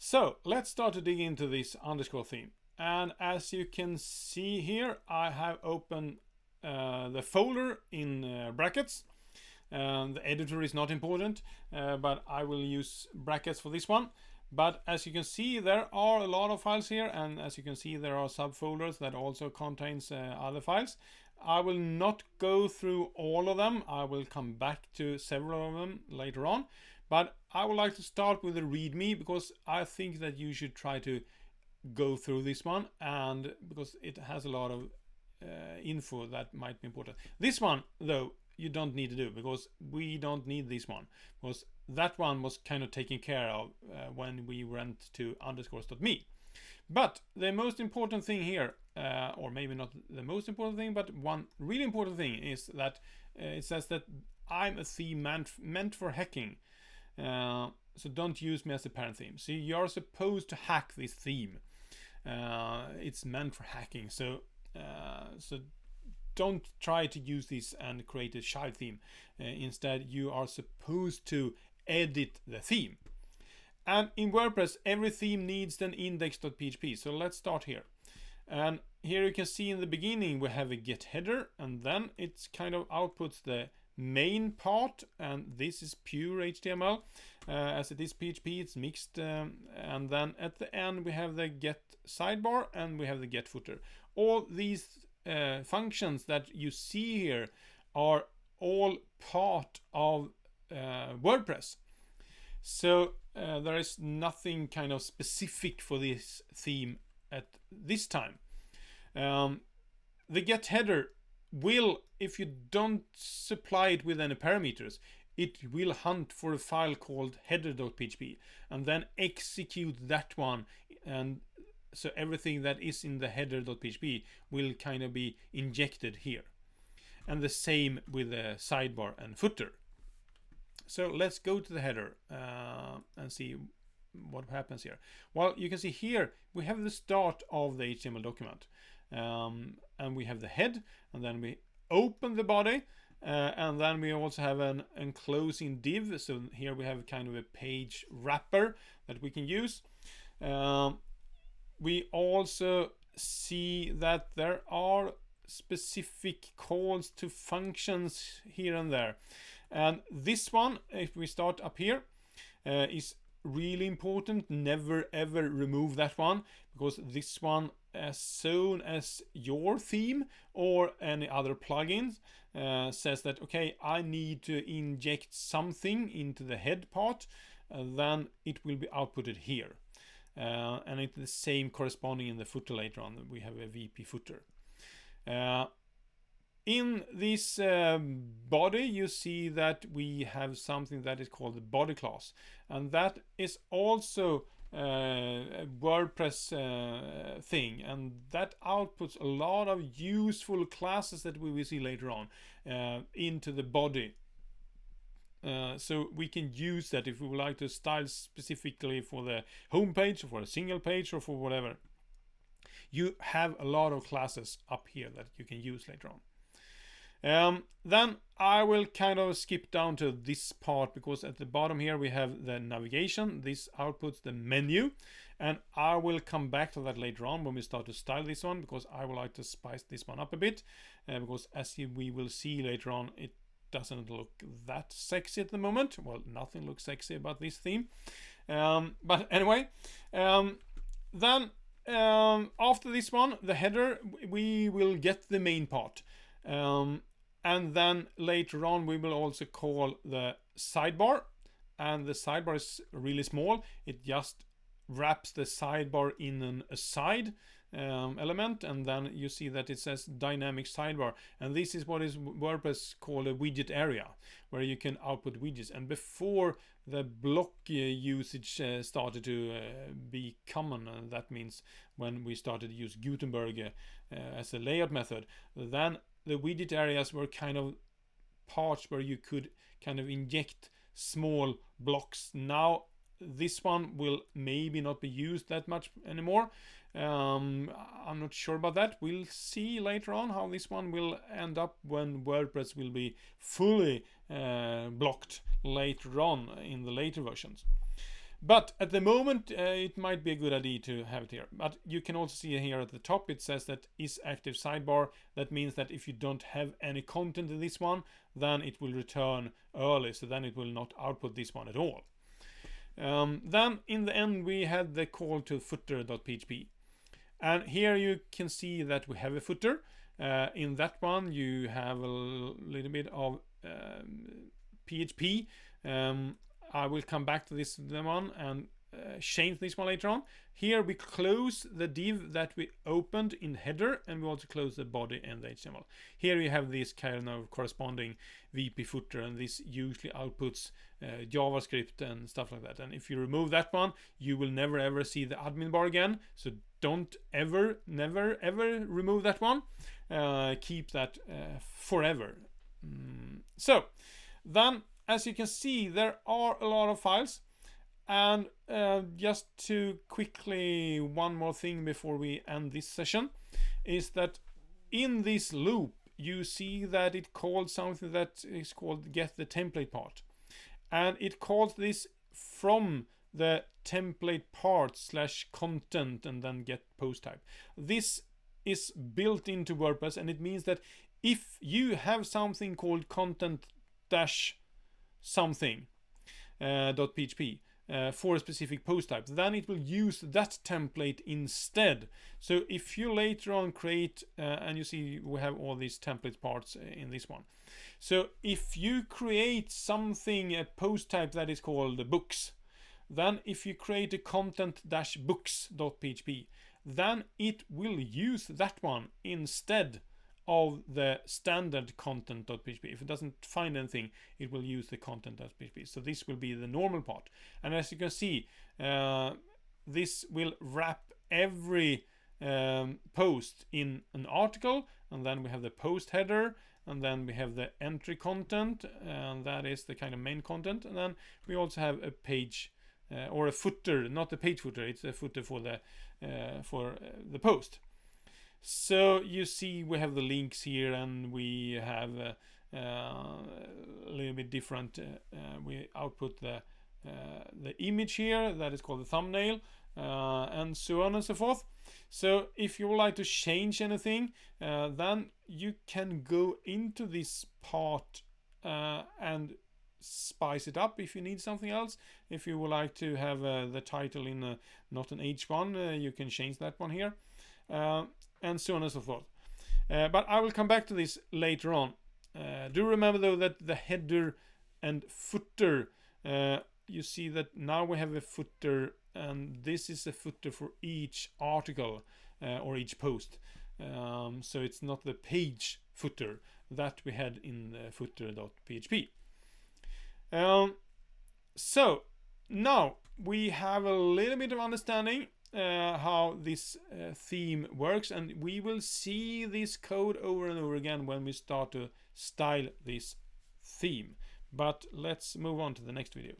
So let's start to dig into this underscore theme. And as you can see here, I have opened the folder in brackets. The editor is not important, but I will use brackets for this one. But as you can see, there are a lot of files here, and as you can see, there are subfolders that also contains other files. I will not go through all of them. I will come back to several of them later on, but I would like to start with the README because I think that you should try to go through this one, and because it has a lot of info that might be important. This one, though, you don't need to do because we don't need this one, because that one was kind of taken care of when we went to underscores.me. But the most important thing here, or maybe not the most important thing, but one really important thing is that it says that I'm a theme meant for hacking. So don't use me as a parent theme. So you're supposed to hack this theme. It's meant for hacking. So don't try to use this and create a child theme. Instead, you are supposed to edit the theme. And in WordPress, every theme needs an index.php. So let's start here. And here you can see in the beginning we have a get header, and then it's kind of outputs the main part, and this is pure HTML. As it is PHP, it's mixed, and then at the end we have the get sidebar and we have the get footer. All these functions that you see here are all part of WordPress. So there is nothing kind of specific for this theme at this time. The get header will, if you don't supply it with any parameters, it will hunt for a file called header.php and then execute that one, and so everything that is in the header.php will kind of be injected here. And the same with the sidebar and footer. So let's go to the header and see what happens here. Well, you can see here we have the start of the HTML document, and we have the head, and then we open the body, and then we also have an enclosing div. So here we have kind of a page wrapper that we can use. We also see that there are specific calls to functions here and there. And this one, if we start up here, is really important. Never ever remove that one, because this one, as soon as your theme or any other plugins says that, okay, I need to inject something into the head part, then it will be outputted here. And it's the same corresponding in the footer later on. We have a VP footer. In this body, you see that we have something that is called the body class, and that is also a WordPress thing, and that outputs a lot of useful classes that we will see later on into the body. So we can use that if we would like to style specifically for the home page or for a single page or for whatever. You have a lot of classes up here that you can use later on. Then I will kind of skip down to this part, because at the bottom here we have the navigation. This outputs the menu, and I will come back to that later on when we start to style this one, because I would like to spice this one up a bit, because as we will see later on, it doesn't look that sexy at the moment. Well, nothing looks sexy about this theme, but anyway, then after this one, the header, we will get the main part. And then later on we will also call the sidebar, and the sidebar is really small. It just wraps the sidebar in an aside element, and then you see that it says dynamic sidebar, and this is what is WordPress called a widget area, where you can output widgets. And before the block usage started to be common, and that means when we started to use Gutenberg as a layout method, then the widget areas were kind of parts where you could kind of inject small blocks. Now this one will maybe not be used that much anymore. I'm not sure about that. We'll see later on how this one will end up when WordPress will be fully blocked later on in the later versions. But at the moment, it might be a good idea to have it here. But you can also see here at the top, it says that is active sidebar. That means that if you don't have any content in this one, then it will return early. So then it will not output this one at all. Then in the end, we had the call to footer.php. And here you can see that we have a footer. In that one, you have a little bit of PHP. I will come back to this one and change this one later on. Here we close the div that we opened in header, and we also close the body and the HTML. Here you have this kind of corresponding VP footer, and this usually outputs JavaScript and stuff like that. And if you remove that one, you will never ever see the admin bar again. So don't ever, never ever remove that one. Keep that forever. So then, as you can see, there are a lot of files. And just to quickly, one more thing before we end this session, is that in this loop, you see that it calls something that is called get the template part. And it calls this from the template part / content and then get post type. This is built into WordPress, and it means that if you have something called content - something .php for a specific post type, then it will use that template instead. So if you later on create, and you see we have all these template parts in this one. So if you create something, a post type that is called books, then if you create a content - books.php, then it will use that one instead of the standard content.php. If it doesn't find anything, it will use the content.php. So this will be the normal part. And as you can see, this will wrap every post in an article, and then we have the post header, and then we have the entry content, and that is the kind of main content. And then we also have a page or a footer, not a page footer, it's a footer for the post. So you see we have the links here, and we have a little bit different. We output the image here that is called the thumbnail, and so on and so forth. So if you would like to change anything, then you can go into this part and spice it up if you need something else. If you would like to have the title in not an H1, you can change that one here. And so on and so forth. But I will come back to this later on. Do remember though that the header and footer, you see that now we have a footer, and this is a footer for each article or each post. So it's not the page footer that we had in footer.php. So now we have a little bit of understanding how this theme works, and we will see this code over and over again when we start to style this theme. But let's move on to the next video.